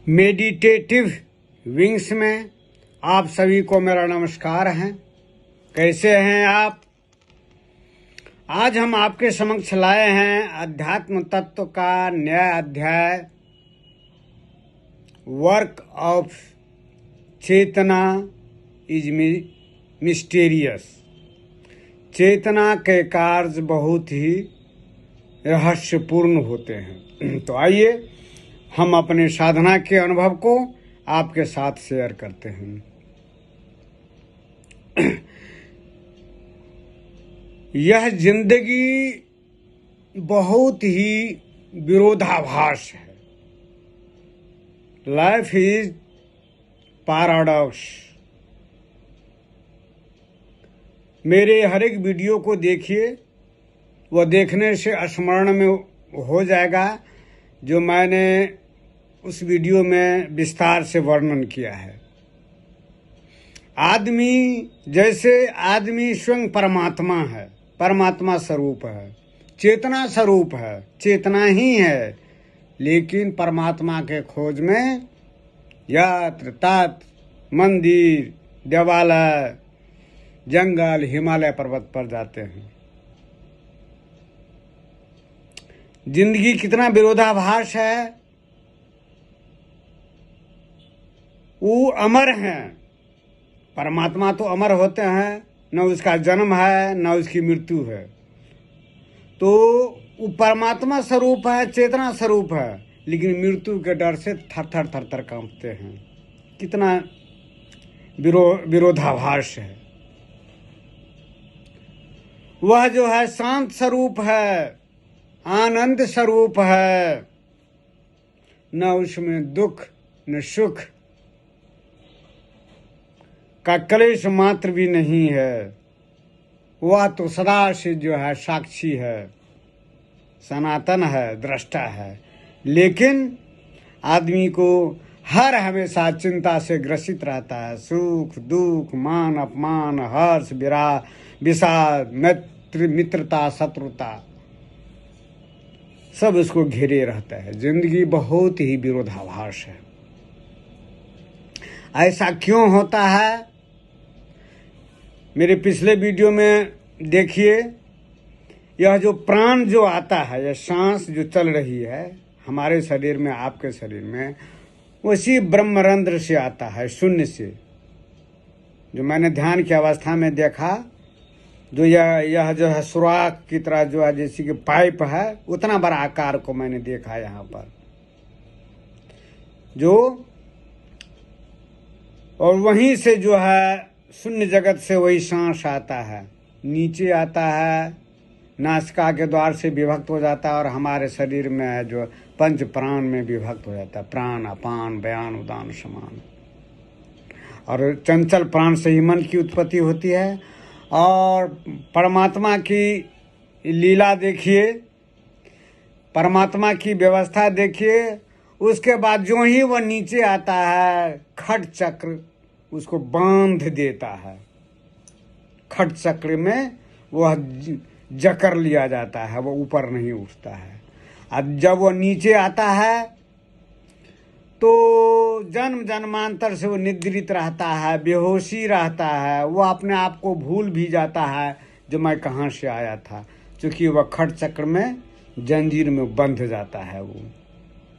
Meditative wings में आप सभी को मेरा नमस्कार है। कैसे हैं आप? आज हम आपके समक्ष लाए हैं अध्यात्म तत्व का नया अध्याय, work of chetna is mysterious. चेतना के कार्य बहुत ही रहस्यपूर्ण होते हैं। तो आइए हम अपने साधना के अनुभव को आपके साथ शेयर करते हैं। यह जिंदगी बहुत ही विरोधाभास है। Life is paradox. मेरे हर एक वीडियो को देखिए, वह देखने से स्मरण में हो जाएगा जो मैंने उस वीडियो में विस्तार से वर्णन किया है। आदमी स्वयं परमात्मा है, परमात्मा स्वरूप है, चेतना स्वरूप है, चेतना ही है, लेकिन परमात्मा के खोज में यत्र तत्र मंदिर, देवालय, जंगल, हिमालय पर्वत पर जाते हैं। जिंदगी कितना विरोधाभास है। वो अमर हैं, परमात्मा तो अमर होते हैं, न उसका जन्म है न उसकी मृत्यु है। तो वो परमात्मा स्वरूप है, चेतना स्वरूप है, लेकिन मृत्यु के डर से थर थर कांपते हैं। कितना विरोधाभास है। वह जो है शांत स्वरूप है, आनंद स्वरूप है, न उसमें दुख न सुख का क्लेश मात्र भी नहीं है। वह तो सदा से जो है साक्षी है, सनातन है, दृष्टा है, लेकिन आदमी को हर हमेशा चिंता से ग्रसित रहता है। सुख दुख, मान अपमान, हर्ष विषाद, मित्रता शत्रुता सब उसको घेरे रहता है। जिंदगी बहुत ही विरोधाभास है। ऐसा क्यों होता है? मेरे पिछले वीडियो में देखिए, यह जो प्राण जो आता है, यह सांस जो चल रही है हमारे शरीर में, आपके शरीर में, उसी ब्रह्मरंध्र से आता है, शून्य से। जो मैंने ध्यान की अवस्था में देखा, जो यह जो है सुराख की तरह जो है, जैसे कि पाइप है, उतना बड़ा आकार को मैंने देखा यहाँ पर जो, और वहीं से जो है शून्य जगत से वही सांस आता है, नीचे आता है, नासिका के द्वार से विभक्त हो जाता है और हमारे शरीर में है जो पंच प्राण में विभक्त हो जाता है। प्राण, अपान, व्यान, उदान, समान। और चंचल प्राण से ही मन की उत्पत्ति होती है। और परमात्मा की लीला देखिए, परमात्मा की व्यवस्था देखिए। उसके बाद जो ही वह नीचे आता है, खट चक्र उसको बांध देता है। खट चक्र में वह जकड़ लिया जाता है, वह ऊपर नहीं उठता है। अब जब वह नीचे आता है तो जन्म जन्मांतर से वो निद्रित रहता है, बेहोशी रहता है, वो अपने आप को भूल भी जाता है जो मैं कहाँ से आया था, क्योंकि वह खट चक्र में जंजीर में बंध जाता है। वो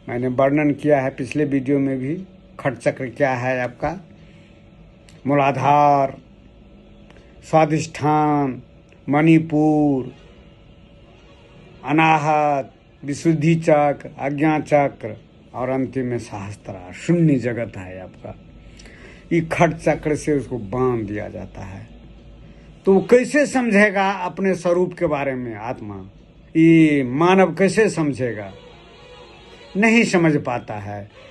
मैंने वर्णन किया है पिछले वीडियो में भी। खट चक्र क्या है आपका? मूलाधार, स्वाधिष्ठान, मणिपुर, अनाहत, विशुद्धि चक्र, आज्ञा चक्र और अंतिम में सहस्त्रार, शून्य जगत है आपका। ये खट चक्र से उसको बांध दिया जाता है। तो वो कैसे समझेगा अपने स्वरूप के बारे में? आत्मा, ये मानव कैसे समझेगा? नहीं समझ पाता है।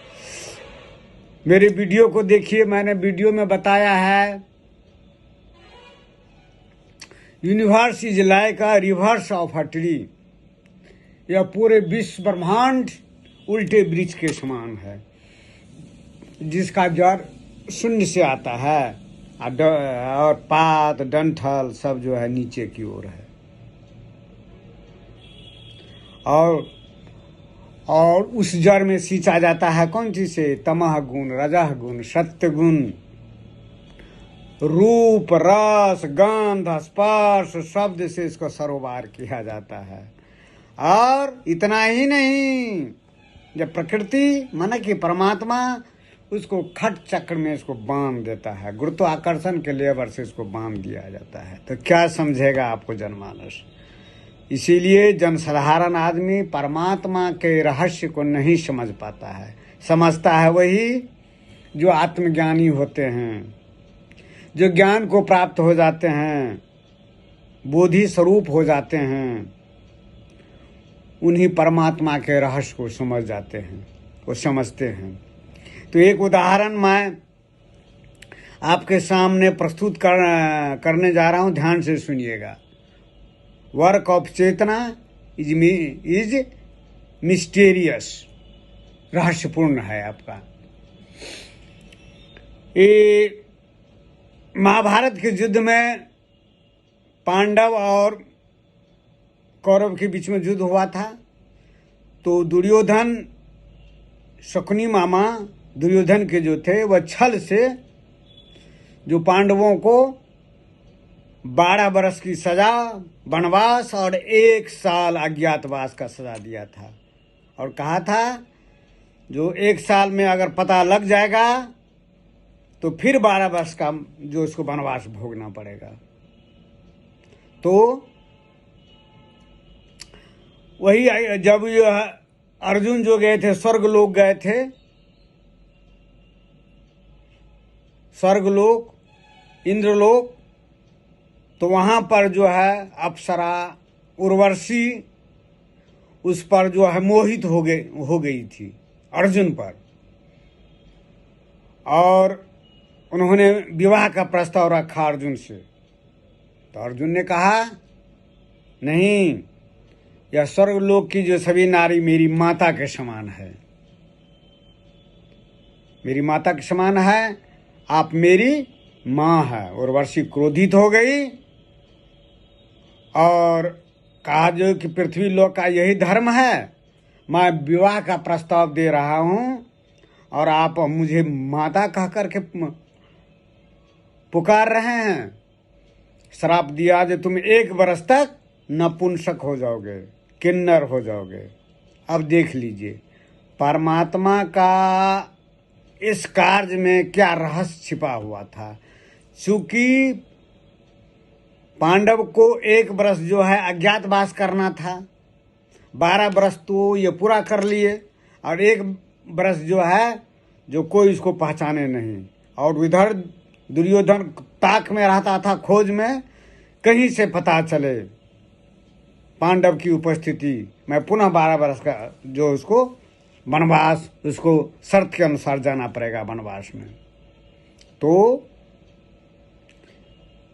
मेरे वीडियो को देखिए, मैंने वीडियो में बताया है, universe is like a reverse of a tree. यह पूरे विश्व ब्रह्मांड उल्टे वृक्ष के समान है, जिसका जड़ शून्य से आता है और पात डंठल सब जो है नीचे की ओर है। और और उस जड़ में सींचा जाता है कौन चीज से? तमह गुण, रजह गुण, सत्य गुण, रूप, रस, गंध, स्पर्श, शब्द से इसको सरोबार किया जाता है। और इतना ही नहीं, जब प्रकृति माना कि परमात्मा उसको खट चक्र में इसको बांध देता है, गुरुत्वाकर्षण के लेवर से इसको बांध दिया जाता है, तो क्या समझेगा आपको जनमानस? इसीलिए जनसाधारण आदमी परमात्मा के रहस्य को नहीं समझ पाता है। समझता है वही जो आत्मज्ञानी होते हैं, जो ज्ञान को प्राप्त हो जाते हैं, बोधि स्वरूप हो जाते हैं, उन्हीं परमात्मा के रहस्य को समझ जाते हैं, वो समझते हैं। तो एक उदाहरण मैं आपके सामने प्रस्तुत करने जा रहा हूं, ध्यान से सुनिएगा। Work of chetna is mysterious, रहस्यपूर्ण है आपका। ये महाभारत के युद्ध में पांडव और कौरव के बीच में युद्ध हुआ था। तो दुर्योधन, शकुनी मामा दुर्योधन के जो थे, वह छल से जो पांडवों को 12 वर्ष की सजा, वनवास और 1 साल अज्ञातवास का सजा दिया था, और कहा था जो 1 साल में अगर पता लग जाएगा तो फिर 12 वर्ष का जो उसको वनवास भोगना पड़ेगा। तो वही जब यह अर्जुन जो गए थे, स्वर्गलोक गए थे, स्वर्गलोक, इंद्रलोक, तो वहां पर जो है अप्सरा उर्वशी उस पर जो है मोहित हो गई थी अर्जुन पर, और उन्होंने विवाह का प्रस्ताव रखा अर्जुन से। तो अर्जुन ने कहा नहीं, यह स्वर्गलोक की जो सभी नारी मेरी माता के समान है, मेरी माता के समान है, आप मेरी मां है। उर्वशी क्रोधित हो गई और कहा जो कि पृथ्वी लोक का यही धर्म है, मैं विवाह का प्रस्ताव दे रहा हूं और आप मुझे माता कह करके पुकार रहे हैं। श्राप दिया जो तुम 1 वर्ष तक नपुंसक हो जाओगे, किन्नर हो जाओगे। अब देख लीजिए परमात्मा का इस कार्य में क्या रहस्य छिपा हुआ था। चूंकि पांडव को 1 वर्ष जो है अज्ञातवास करना था, 12 वर्ष तो ये पूरा कर लिए, और 1 वर्ष जो है जो कोई इसको पहचाने नहीं। और इधर दुर्योधन ताक में रहता था, खोज में, कहीं से पता चले पांडव की उपस्थिति। मैं पुनः 12 वर्ष का जो उसको वनवास, उसको शर्त के अनुसार जाना पड़ेगा वनवास में। तो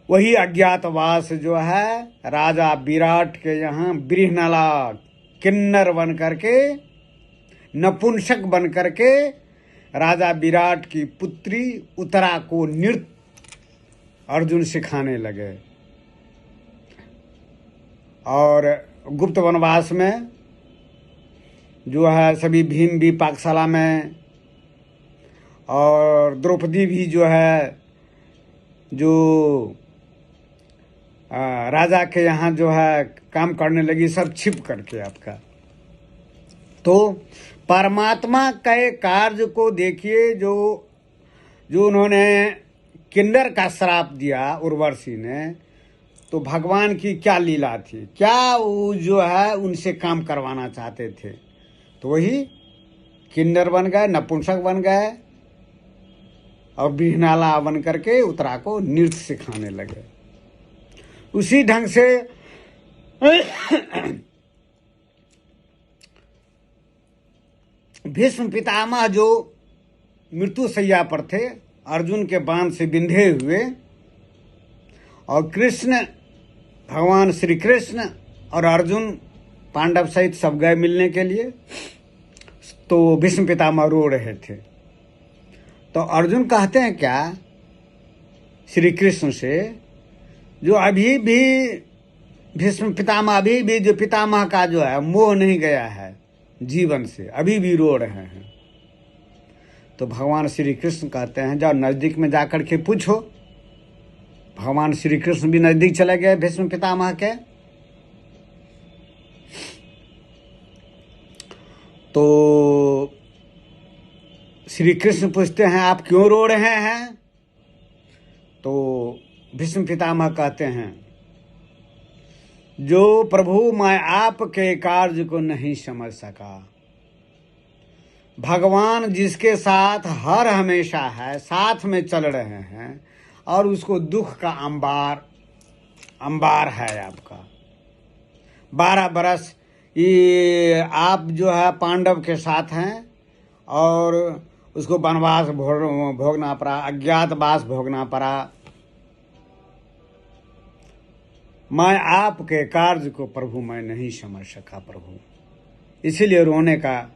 वही अज्ञातवास जो है राजा विराट के यहाँ बृहनला किन्नर बन करके, नपुंसक बन करके राजा विराट की पुत्री उत्तरा को नृत्य अर्जुन सिखाने लगे। और गुप्त वनवास में जो है सभी भीम भी पाकशाला में, और द्रौपदी भी जो है जो राजा के यहाँ जो है काम करने लगी, सब छिप करके आपका। तो परमात्मा के कार्य को देखिए, जो उन्होंने किन्नर का श्राप दिया उर्वशी ने, तो भगवान की क्या लीला थी, क्या वो जो है उनसे काम करवाना चाहते थे। तो वही किन्नर बन गए, नपुंसक बन गए, और बिहनाला बन करके उत्तरा को नृत्य सिखाने लगे। उसी ढंग से भीष्म पितामह जो मृत्यु शैया पर थे, अर्जुन के बाण से बिंधे हुए, और कृष्ण, भगवान श्री कृष्ण और अर्जुन पांडव सहित सब गए मिलने के लिए। तो भीष्म पितामह रो रहे थे। तो अर्जुन कहते हैं क्या श्री कृष्ण से, जो अभी भी भीष्म पितामह, अभी भी जो पितामह का जो है मोह नहीं गया है, जीवन से, अभी भी रो रहे हैं। तो भगवान श्री कृष्ण कहते हैं जाओ नजदीक में जाकर के पूछो। भगवान श्री कृष्ण भी नजदीक चले गए भीष्म पितामह के। तो श्री कृष्ण पूछते हैं आप क्यों रो रहे हैं? तो भीष्म पितामह कहते हैं जो प्रभु मैं आपके कार्य को नहीं समझ सका। भगवान जिसके साथ हर हमेशा है, साथ में चल रहे हैं, और उसको दुख का अंबार है आपका। 12 बरस ये आप जो है पांडव के साथ हैं और उसको वनवास भोगना पड़ा, अज्ञातवास भोगना पड़ा। मैं आपके कार्य को प्रभु मैं नहीं समझ सका प्रभु, इसीलिए रोने का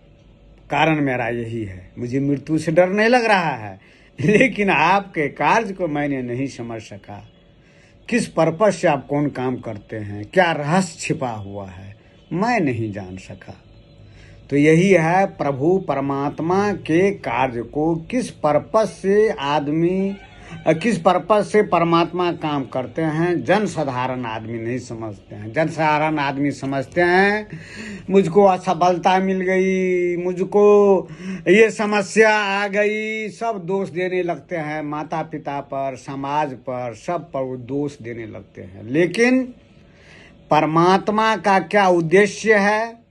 कारण मेरा यही है। मुझे मृत्यु से डर नहीं लग रहा है, लेकिन आपके कार्य को मैंने नहीं समझ सका। किस पर्पस से आप कौन काम करते हैं, क्या रहस्य छिपा हुआ है, मैं नहीं जान सका। तो यही है प्रभु परमात्मा के कार्य को किस पर्पस से परमात्मा काम करते हैं, जन साधारण आदमी नहीं समझते हैं। जन साधारण आदमी समझते हैं मुझको असफलता मिल गई, मुझको ये समस्या आ गई, सब दोष देने लगते हैं, माता पिता पर, समाज पर, सब पर वो दोष देने लगते हैं। लेकिन परमात्मा का क्या उद्देश्य है,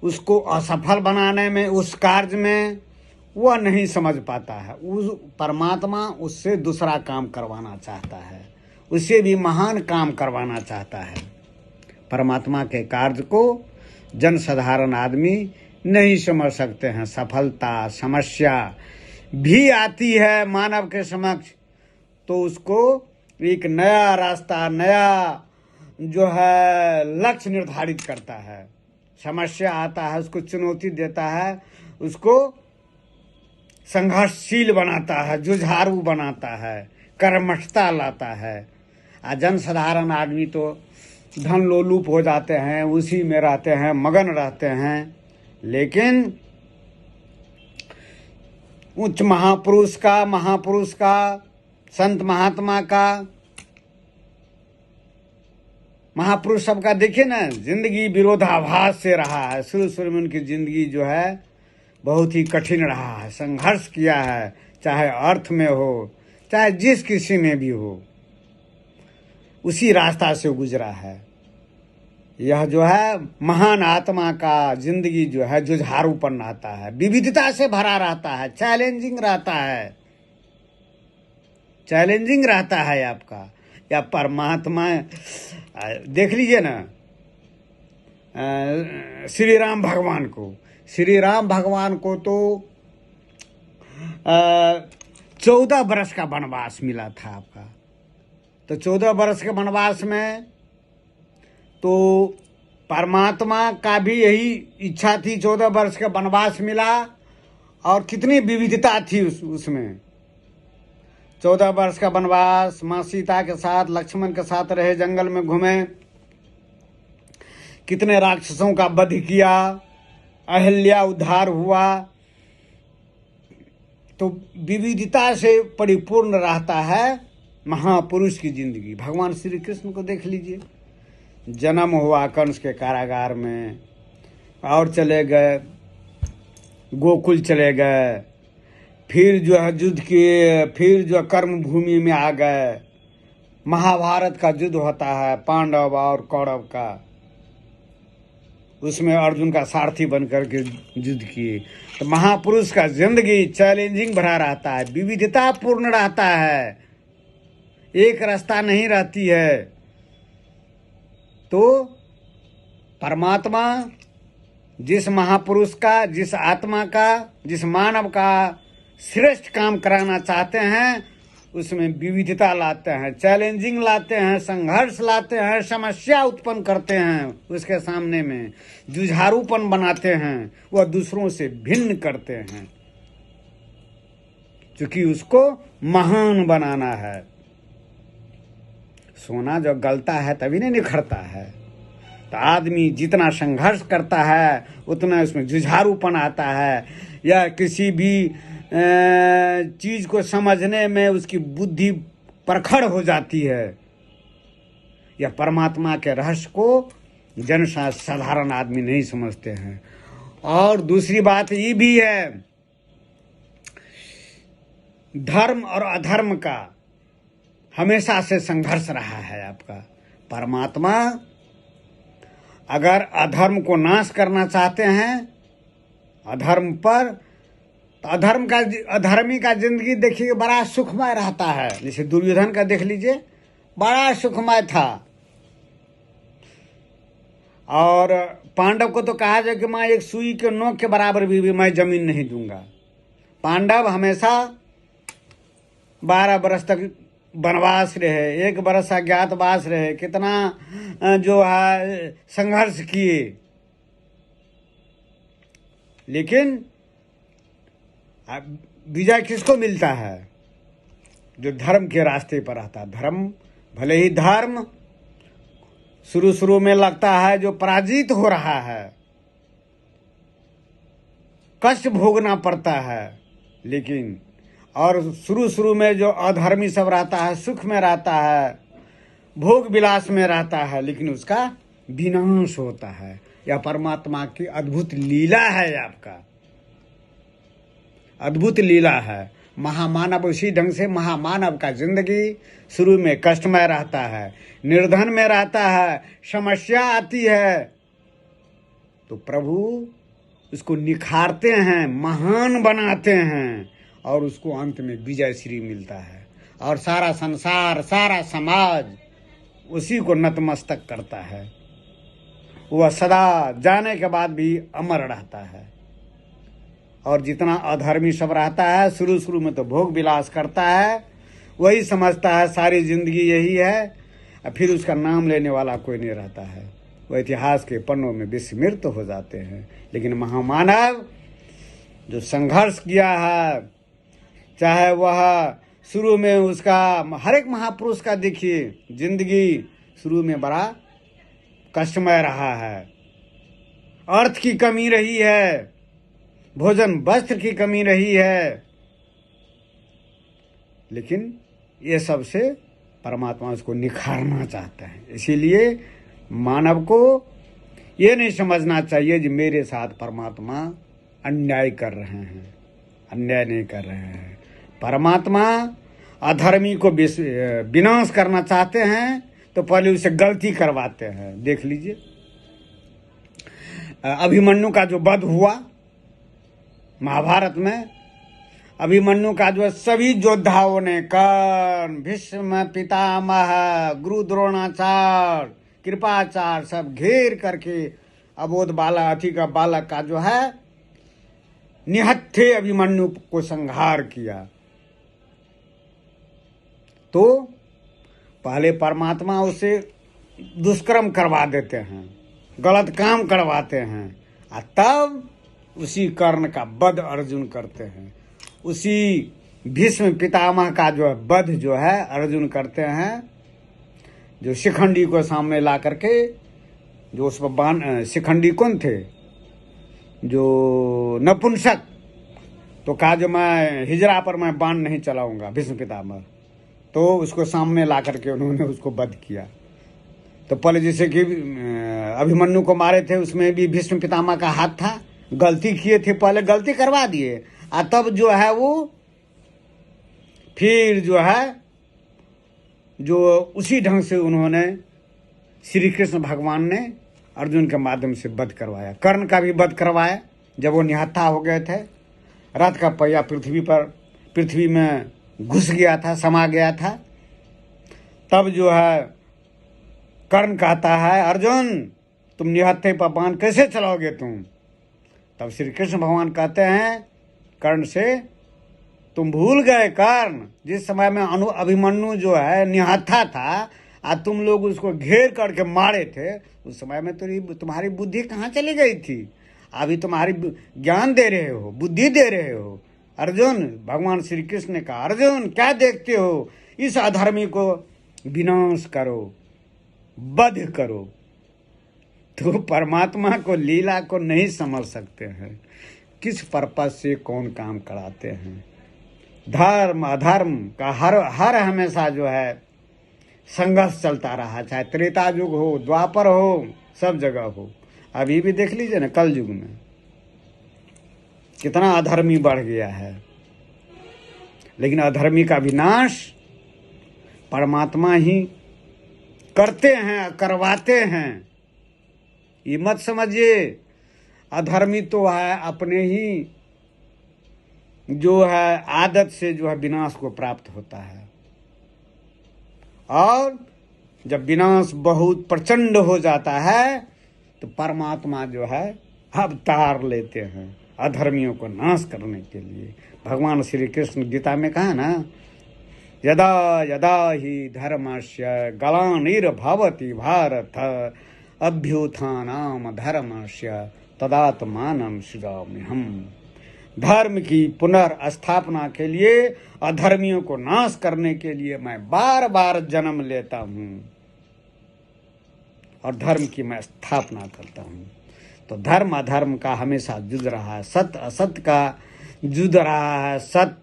उसको असफल बनाने में, उस कार्य में वह नहीं समझ पाता है। उस परमात्मा उससे दूसरा काम करवाना चाहता है, उससे भी महान काम करवाना चाहता है। परमात्मा के कार्य को जन साधारण आदमी नहीं समझ सकते हैं। सफलता, समस्या भी आती है मानव के समक्ष, तो उसको एक नया रास्ता, नया जो है लक्ष्य निर्धारित करता है। समस्या आता है, उसको चुनौती देता है, उसको संघर्षशील बनाता है, जुझारू बनाता है, कर्मठता लाता है। जन साधारण आदमी तो धन लोलुप हो जाते हैं, उसी में रहते हैं, मगन रहते हैं। लेकिन उच्च महापुरुष का, संत महात्मा का, महापुरुष सबका देखिए ना, जिंदगी विरोधाभास से रहा है। शुरू में उनकी जिंदगी जो है बहुत ही कठिन रहा है, संघर्ष किया है, चाहे अर्थ में हो, चाहे जिस किसी में भी हो, उसी रास्ता से गुजरा है। यह जो है महान आत्मा का जिंदगी जो है जुझारूपन रहता है, विविधता से भरा रहता है, चैलेंजिंग रहता है आपका। या परमात्मा देख लीजिए ना, श्री राम भगवान को तो 14 बरस का वनवास मिला था आपका। तो 14 बरस के वनवास में तो परमात्मा का भी यही इच्छा थी, 14 वर्ष का वनवास मिला, और कितनी विविधता थी उसमें। 14 वर्ष का वनवास, माँ सीता के साथ, लक्ष्मण के साथ रहे, जंगल में घूमे, कितने राक्षसों का वध किया, अहिल्या उद्धार हुआ। तो विविधता से परिपूर्ण रहता है महापुरुष की जिंदगी। भगवान श्री कृष्ण को देख लीजिए, जन्म हुआ कंस के कारागार में, और चले गए गोकुल चले गए, फिर जो है युद्ध किए, फिर जो कर्म भूमि में आ गए। महाभारत का युद्ध होता है पांडव और कौरव का, उसमें अर्जुन का सारथी बनकर के युद्ध किए। तो महापुरुष का जिंदगी चैलेंजिंग भरा रहता है, विविधता पूर्ण रहता है, एक रास्ता नहीं रहती है। तो परमात्मा जिस महापुरुष का, जिस आत्मा का, जिस मानव का श्रेष्ठ काम कराना चाहते हैं, उसमें विविधता लाते हैं, चैलेंजिंग लाते हैं, संघर्ष लाते हैं, समस्या उत्पन्न करते हैं, उसके सामने में जुझारूपन बनाते हैं, वह दूसरों से भिन्न करते हैं, क्योंकि उसको महान बनाना है। सोना जब गलता है तभी नहीं निखरता है। तो आदमी जितना संघर्ष करता है उतना उसमें जुझारूपन आता है, या किसी भी चीज को समझने में उसकी बुद्धि प्रखर हो जाती है। या परमात्मा के रहस्य को साधारण आदमी नहीं समझते हैं। और दूसरी बात ये भी है, धर्म और अधर्म का हमेशा से संघर्ष रहा है आपका। परमात्मा अगर अधर्म को नाश करना चाहते हैं, अधर्म पर, तो अधर्मी का जिंदगी देखिए बड़ा सुखमय रहता है। जैसे दुर्योधन का देख लीजिए, बड़ा सुखमय था। और पांडव को तो कहा जाए कि मैं एक सुई के नोक के बराबर भी मैं जमीन नहीं दूंगा। पांडव हमेशा 12 बरस तक वनवास रहे, 1 बरस अज्ञातवास रहे, कितना जो है संघर्ष किए, लेकिन विजय किसको मिलता है? जो धर्म के रास्ते पर रहता है। धर्म, भले ही धर्म शुरू में लगता है जो पराजित हो रहा है, कष्ट भोगना पड़ता है, लेकिन और शुरू में जो अधर्मी सब रहता है सुख में रहता है, भोग विलास में रहता है, लेकिन उसका विनाश होता है। यह परमात्मा की अद्भुत लीला है, आपका अद्भुत लीला है। महामानव उसी ढंग से महामानव का जिंदगी शुरू में कष्टमय रहता है, निर्धन में रहता है, समस्या आती है, तो प्रभु उसको निखारते हैं, महान बनाते हैं, और उसको अंत में विजय श्री मिलता है। और सारा संसार, सारा समाज उसी को नतमस्तक करता है। वह सदा जाने के बाद भी अमर रहता है। और जितना अधर्मी सब रहता है, शुरू में तो भोग विलास करता है, वही समझता है सारी जिंदगी यही है, और फिर उसका नाम लेने वाला कोई नहीं रहता है। वह इतिहास के पन्नों में विस्मृत हो जाते हैं। लेकिन महामानव जो संघर्ष किया है, चाहे वह शुरू में उसका, हर एक महापुरुष का देखिए जिंदगी शुरू में बड़ा कष्टमय रहा है। अर्थ की कमी रही है, भोजन वस्त्र की कमी रही है, लेकिन ये सब से परमात्मा उसको निखारना चाहता है। इसीलिए मानव को ये नहीं समझना चाहिए कि मेरे साथ परमात्मा अन्याय कर रहे हैं। अन्याय नहीं कर रहे हैं। परमात्मा अधर्मी को विनाश करना चाहते हैं तो पहले उसे गलती करवाते हैं। देख लीजिए अभिमन्यु का जो वध हुआ महाभारत में, अभिमन्यु का जो सभी योद्धाओं ने, कर्ण, भीष्म पितामह, गुरु द्रोणाचार्य, कृपाचार्य सब घेर करके अबोध बालक का जो है निहत्थे अभिमन्यु को संहार किया। तो पहले परमात्मा उसे दुष्कर्म करवा देते हैं, गलत काम करवाते हैं, और तब उसी कर्ण का वध अर्जुन करते हैं। उसी भीष्म पितामह का जो वध जो है अर्जुन करते हैं, जो शिखंडी को सामने ला करके, जो उस पर बाण, शिखंडी कौन थे? जो नपुंसक, तो कहा जो मैं हिजरा पर मैं बाण नहीं चलाऊंगा, भीष्म पितामह, तो उसको सामने ला करके उन्होंने उसको वध किया। तो पहले जैसे कि अभिमन्यु को मारे थे, उसमें भी भीष्म पितामह का हाथ था, गलती किए थे, पहले गलती करवा दिए, और तब जो है वो फिर जो है जो उसी ढंग से उन्होंने श्री कृष्ण भगवान ने अर्जुन के माध्यम से वध करवाया। कर्ण का भी वध करवाया जब वो निहत्था हो गए थे, रथ का पहिया पृथ्वी में घुस गया था, समा गया था। तब जो है कर्ण कहता है, अर्जुन तुम निहत्थे पर बाण कैसे चलाओगे तुम? तब श्री कृष्ण भगवान कहते हैं कर्ण से, तुम भूल गए कर्ण, जिस समय में अभिमन्यु जो है निहत्था था और तुम लोग उसको घेर करके मारे थे, उस समय में तुम्हारी बुद्धि कहाँ चली गई थी? अभी तुम्हारी ज्ञान दे रहे हो, बुद्धि दे रहे हो। अर्जुन, भगवान श्री कृष्ण ने कहा, अर्जुन क्या देखते हो, इस अधर्मी को विनाश करो, वध करो। तो परमात्मा को, लीला को नहीं समझ सकते हैं। किस पर्पज से कौन काम कराते हैं। धर्म अधर्म का हर हमेशा जो है संघर्ष चलता रहा, चाहे त्रेता युग हो, द्वापर हो, सब जगह हो। अभी भी देख लीजिए ना, कल युग में कितना अधर्मी बढ़ गया है। लेकिन अधर्मी का विनाश परमात्मा ही करते हैं, करवाते हैं। ये मत समझिए अधर्मी तो है अपने ही जो है आदत से जो है विनाश को प्राप्त होता है। और जब विनाश बहुत प्रचंड हो जाता है तो परमात्मा जो है अवतार लेते हैं अधर्मियों को नाश करने के लिए। भगवान श्री कृष्ण गीता में कहा ना, यदा यदा ही धर्मस्य ग्लानिर्भवति भारत अभ्युत्थानं धर्मस्य तदात्मानं सृजाम्यहम्। धर्म की पुनर्स्थापना के लिए, अधर्मियों को नाश करने के लिए मैं बार बार जन्म लेता हूं और धर्म की मैं स्थापना करता हूं। तो धर्म अधर्म का हमेशा जुझ रहा है, सत्य असत्य का जुझ रहा है। सत्य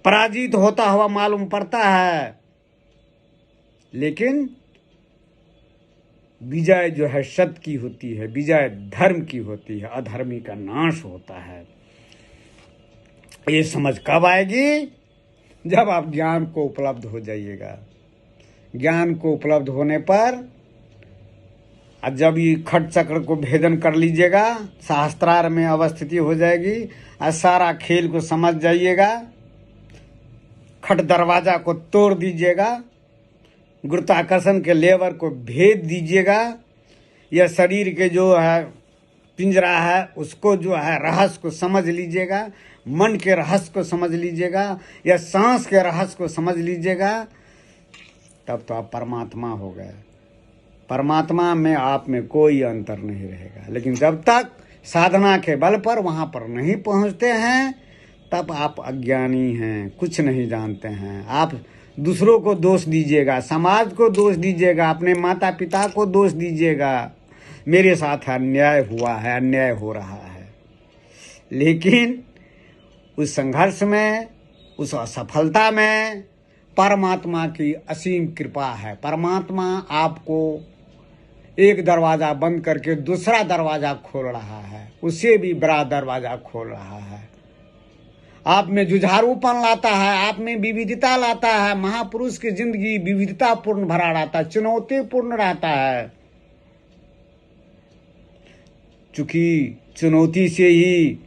पराजित होता हुआ मालूम पड़ता है, लेकिन विजय जो है सत्य की होती है, विजय धर्म की होती है, अधर्मी का नाश होता है। ये समझ कब आएगी? जब आप ज्ञान को उपलब्ध हो जाइएगा। ज्ञान को उपलब्ध होने पर जब ये खट चक्र को भेदन कर लीजिएगा, शास्त्रार्थ में अवस्थिति हो जाएगी और सारा खेल को समझ जाइएगा। खट दरवाजा को तोड़ दीजिएगा, गुरुत्वाकर्षण के लेवर को भेद दीजिएगा। यह शरीर के जो है पिंजरा है उसको जो है रहस्य को समझ लीजिएगा, मन के रहस्य को समझ लीजिएगा, या सांस के रहस्य को समझ लीजिएगा, तब तो आप परमात्मा हो गए। परमात्मा में आप में कोई अंतर नहीं रहेगा। लेकिन जब तक साधना के बल पर वहां पर नहीं पहुंचते हैं तब आप अज्ञानी हैं, कुछ नहीं जानते हैं। आप दूसरों को दोष दीजिएगा, समाज को दोष दीजिएगा, अपने माता पिता को दोष दीजिएगा, मेरे साथ अन्याय हुआ है, अन्याय हो रहा है। लेकिन उस संघर्ष में, उस असफलता में परमात्मा की असीम कृपा है। परमात्मा आपको एक दरवाजा बंद करके दूसरा दरवाजा खोल रहा है, उससे भी बड़ा दरवाजा खोल रहा है। आप में जुझारूपन लाता है, आप में विविधता लाता है। महापुरुष की जिंदगी विविधता पूर्ण भरा रहता है, चुनौतीपूर्ण रहता है। चूंकि चुनौती से ही,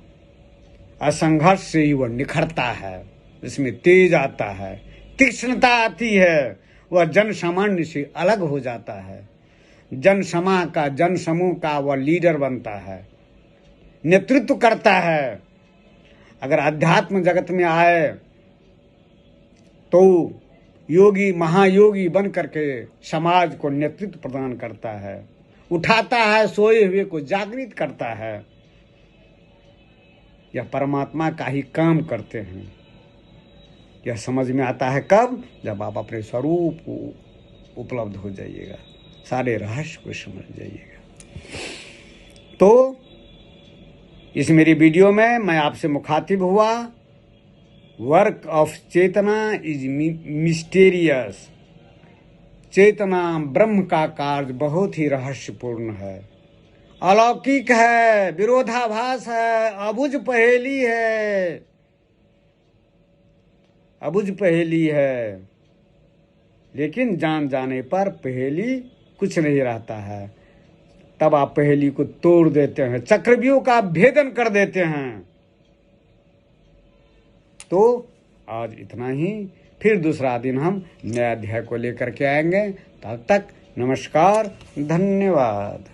असंघर्ष से ही वह निखरता है, इसमें तेज आता है, तीक्ष्णता आती है, वह जन सामान्य से अलग हो जाता है। जन समूह का वह लीडर बनता है, नेतृत्व करता है। अगर अध्यात्म जगत में आए तो योगी महायोगी बन करके समाज को नेतृत्व प्रदान करता है, उठाता है, सोए हुए को जागृत करता है। यह परमात्मा का ही काम करते हैं। यह समझ में आता है कब? जब आप अपने स्वरूप को उपलब्ध हो जाइएगा, सारे रहस्य को समझ जाइएगा। तो इस मेरी वीडियो में मैं आपसे मुखातिब हुआ। Work of chetna is mysterious. चेतना ब्रह्म का कार्य बहुत ही रहस्यपूर्ण है, अलौकिक है, विरोधाभास है, अबुझ पहेली है, अबुझ पहेली है। लेकिन जान जाने पर पहेली कुछ नहीं रहता है। तब आप पहेली को तोड़ देते हैं, चक्रव्यूह का भेदन कर देते हैं। तो आज इतना ही, फिर दूसरा दिन हम नए अध्याय को लेकर के आएंगे। तब तक नमस्कार, धन्यवाद।